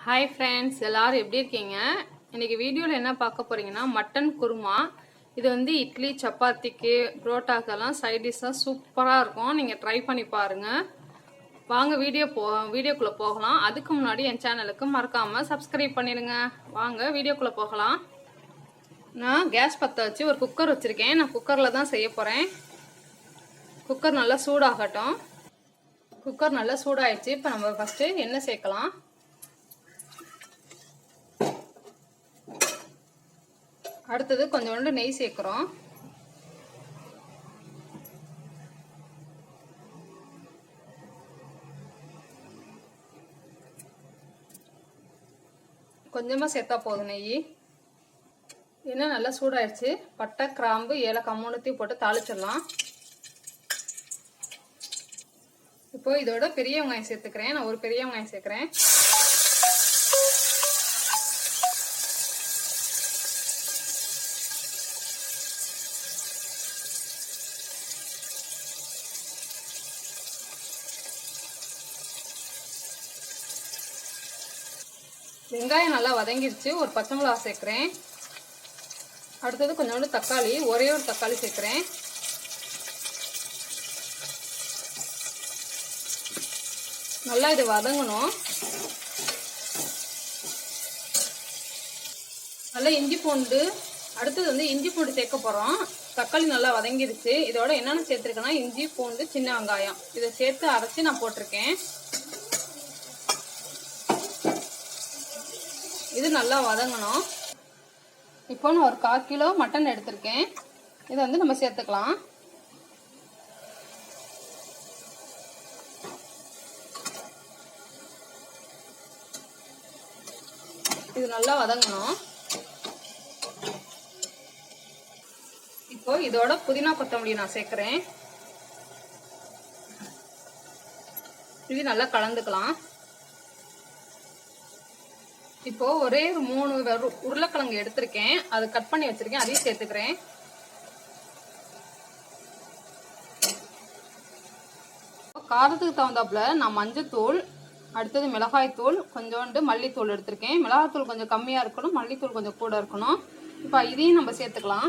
Hi friends, எல்லாரும் எப்படி இருக்கீங்க? இன்னைக்கு வீடியோவில் என்ன பார்க்க போறீங்கன்னா மட்டன் குருமா. இது வந்து இட்லி, சப்பாத்திக்கு, புரோட்டாக்கெல்லாம் சைட் டிஷ்ஷாக சூப்பராக இருக்கும். நீங்கள் ட்ரை பண்ணி பாருங்கள். வாங்க வீடியோக்குள்ளே போகலாம். அதுக்கு முன்னாடி என் சேனலுக்கு மறக்காமல் சப்ஸ்கிரைப் பண்ணிடுங்க. வாங்க வீடியோக்குள்ளே போகலாம். நான் கேஸ் பற்ற வச்சு ஒரு குக்கர் வச்சுருக்கேன். நான் குக்கரில் தான் செய்ய போகிறேன். குக்கர் நல்லா சூடாகட்டும். குக்கர் நல்லா சூடாயிடுச்சு. இப்போ நம்ம ஃபஸ்ட்டு எண்ணெய் சேர்க்கலாம். அடுத்தது கொஞ்சோண்டு நெய் சேர்க்கிறோம். கொஞ்சமா சேர்த்தா போதும் நெய். எண்ணெய் நல்லா சூடாயிடுச்சு. பட்டை, கிராம்பு, ஏலக்காய் மூணுத்தையும் போட்டு தாளிச்சிடலாம். இப்போ இதோட பெரிய வெங்காயம் சேர்த்துக்கிறேன். நான் ஒரு பெரிய வெங்காயம் சேர்க்கிறேன். வெங்காயம் நல்லா வதங்கிடுச்சு. ஒரு பச்சை மிளகாய் சேர்க்குறேன். அடுத்தது கொஞ்சோண்டு தக்காளி, ஒரே ஒரு தக்காளி சேர்க்குறேன். நல்லா இது வதங்கணும். நல்லா இஞ்சி பூண்டு, அடுத்தது வந்து இஞ்சி பூண்டு சேர்க்க போகிறோம். தக்காளி நல்லா வதங்கிடுச்சு. இதோட என்னென்ன சேர்த்துருக்கேன்னா இஞ்சி பூண்டு, சின்ன வெங்காயம் இதை சேர்த்து அரைச்சி நான் போட்டிருக்கேன். இது நல்லா வதங்கணும். இப்போ நான் ஒரு 1/4 கிலோ மட்டன் எடுத்திருக்கேன். இதை வந்து நம்ம சேர்த்துக்கலாம். இது நல்லா வதங்கணும். இப்போ இதோட புதினா கொத்தமல்லி நான் சேர்க்கிறேன். இது நல்லா கலந்துக்கலாம். இப்போ ஒரே 3 உருளைக்கிழங்கு எடுத்திருக்கேன். அது கட் பண்ணி வச்சிருக்கேன். அதையும் சேர்த்துக்கிறேன். காரத்துக்கு தகுந்தாப்புல நான் மஞ்சத்தூள், அடுத்தது மிளகாய் தூள், கொஞ்சோண்டு மல்லித்தூள் எடுத்திருக்கேன். மிளகாய்த்தூள் கொஞ்சம் கம்மியா இருக்கணும், மல்லித்தூள் கொஞ்சம் கூட இருக்கணும். இப்போ இதையும் நம்ம சேர்த்துக்கலாம்.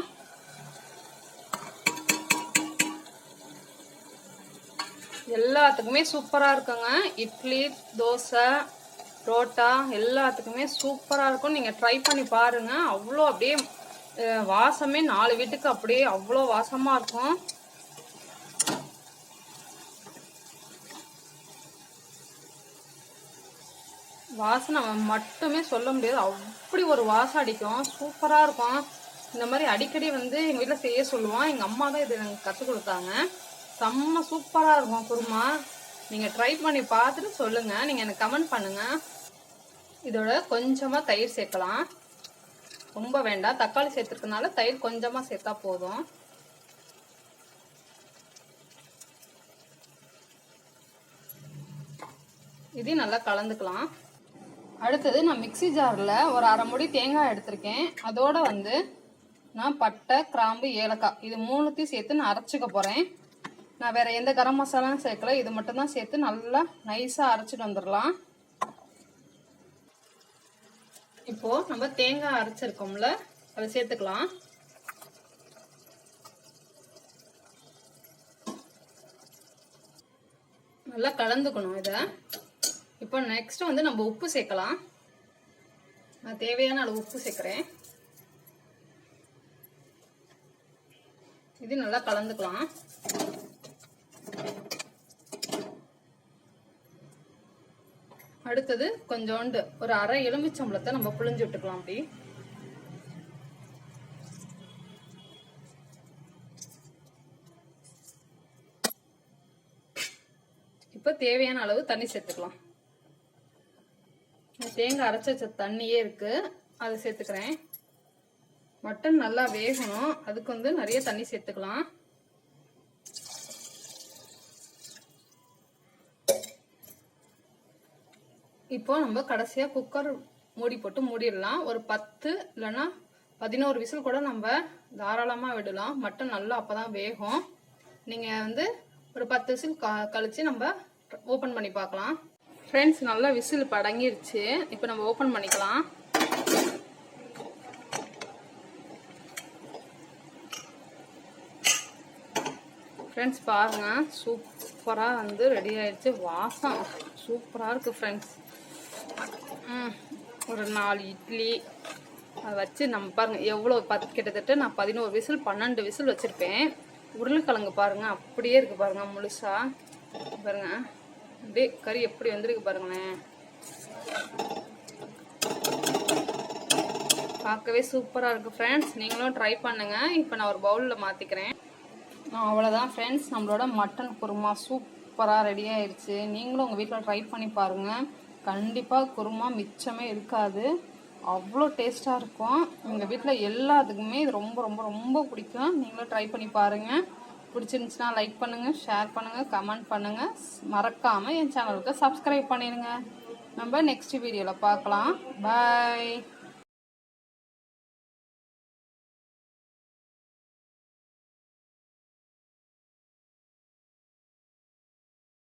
எல்லாத்துக்குமே சூப்பரா இருக்குங்க. இட்லி, தோசை, புரோட்டா எல்லாத்துக்குமே சூப்பராக இருக்கும். நீங்கள் ட்ரை பண்ணி பாருங்கள். அவ்வளோ அப்படியே வாசமே 4 வீட்டுக்கு அப்படியே அவ்வளோ வாசமாக இருக்கும். வாசனை மட்டுமே சொல்ல முடியாது. அப்படி ஒரு வாசம் அடிக்கும். சூப்பராக இருக்கும். இந்த மாதிரி அடிக்கடி வந்து எங்கள் வீட்டில் செய்ய சொல்லுவோம். எங்கள் அம்மா தான் இது எனக்கு கற்றுக் கொடுத்தாங்க. செம்ம சூப்பராக இருக்கும் குருமா. நீங்கள் ட்ரை பண்ணி பார்த்துட்டு சொல்லுங்கள். நீங்கள் எனக்கு கமெண்ட் பண்ணுங்கள். இதோட கொஞ்சமா தயிர் சேர்க்கலாம். ரொம்ப வேண்டாம். தக்காளி சேர்த்துக்கனால தயிர் கொஞ்சமா சேர்த்தா போதும். இது நல்லா கலந்துக்கலாம். அடுத்தது நான் மிக்ஸி ஜாரில் ஒரு 1/2 மூடி தேங்காய் எடுத்திருக்கேன். அதோட வந்து நான் பட்டை, கிராம்பு, ஏலக்காய் இது 3த்தையும் சேர்த்து நான் அரைச்சிக்க போகிறேன். நான் வேற எந்த கரம் மசாலாவும் சேர்க்கல. இது மட்டும் தான் சேர்த்து நல்லா நைஸாக அரைச்சிட்டு வந்துடலாம். இப்போ நம்ம தேங்காய் அரைச்சிருக்கோம்ல, அதை சேர்த்துக்கலாம். நல்லா கலந்துக்கணும் இதை. இப்போ நெக்ஸ்ட் வந்து நம்ம உப்பு சேர்க்கலாம். நான் தேவையான அளவு உப்பு சேர்க்கிறேன். இது நல்லா கலந்துக்கலாம். அடுத்தது கொஞ்சோண்டு ஒரு 1/2 எலுமிச்சம்பழத்தை நம்ம புழிஞ்சு விட்டுக்கலாம். அப்படி இப்போ தேவையான அளவு தண்ணி சேர்த்துக்கலாம். தேங்காய் அரைச்ச வச்ச தண்ணியே இருக்கு, அதை சேர்த்துக்கிறேன். மட்டன் நல்லா வேகணும், அதுக்கு வந்து நிறைய தண்ணி சேர்த்துக்கலாம். இப்போ நம்ம கடைசியா குக்கர் மூடி போட்டு மூடிடலாம். ஒரு 10 இல்லைன்னா 11 விசில் கூட நம்ம தாராளமா விடலாம். மட்டன் நல்லா அப்பதான் வேகும். நீங்க வந்து ஒரு 10 விசில் கழிச்சு நம்ம ஓபன் பண்ணி பார்க்கலாம். ஃப்ரெண்ட்ஸ் நல்லா விசில் இப்போ அடங்கிருச்சு. இப்போ நம்ம ஓப்பன் பண்ணிக்கலாம். ஃப்ரெண்ட்ஸ் பாருங்கள், சூப்பராக வந்து ரெடி ஆயிடுச்சு. வாசம் சூப்பராக இருக்குது ஃப்ரெண்ட்ஸ். ஒரு 4 இட்லி அதை வச்சு நம்ம பாருங்கள் எவ்வளோ கிட்டத்தட்ட நான் 11 விசில் 12 விசில் வச்சுருப்பேன். உருளைக்கிழங்கு பாருங்கள் அப்படியே இருக்குது பாருங்கள், முழுசாக பாருங்கள். அப்படியே கறி எப்படி வந்துருக்கு பாருங்களேன். பார்க்கவே சூப்பராக இருக்குது ஃப்ரெண்ட்ஸ். நீங்களும் ட்ரை பண்ணுங்கள். இப்போ நான் ஒரு பவுலில் மாற்றிக்கிறேன். அவ்வளோதான் ஃப்ரெண்ட்ஸ், நம்மளோட மட்டன் குருமா சூப்பராக ரெடி ஆயிடுச்சு. நீங்களும் உங்கள் வீட்டில் ட்ரை பண்ணி பாருங்கள். கண்டிப்பாக குருமா மிச்சமே இருக்காது, அவ்வளோ டேஸ்ட்டாக இருக்கும். எங்கள் வீட்டில் எல்லாத்துக்குமே இது ரொம்ப ரொம்ப ரொம்ப பிடிக்கும். நீங்களும் ட்ரை பண்ணி பாருங்கள். பிடிச்சிருந்துச்சுன்னா லைக் பண்ணுங்கள், ஷேர் பண்ணுங்கள், கமெண்ட் பண்ணுங்கள். மறக்காமல் என் சேனலுக்கு சப்ஸ்கிரைப் பண்ணிடுங்க. நம்ம நெக்ஸ்ட் வீடியோவில் பார்க்கலாம். பாய்.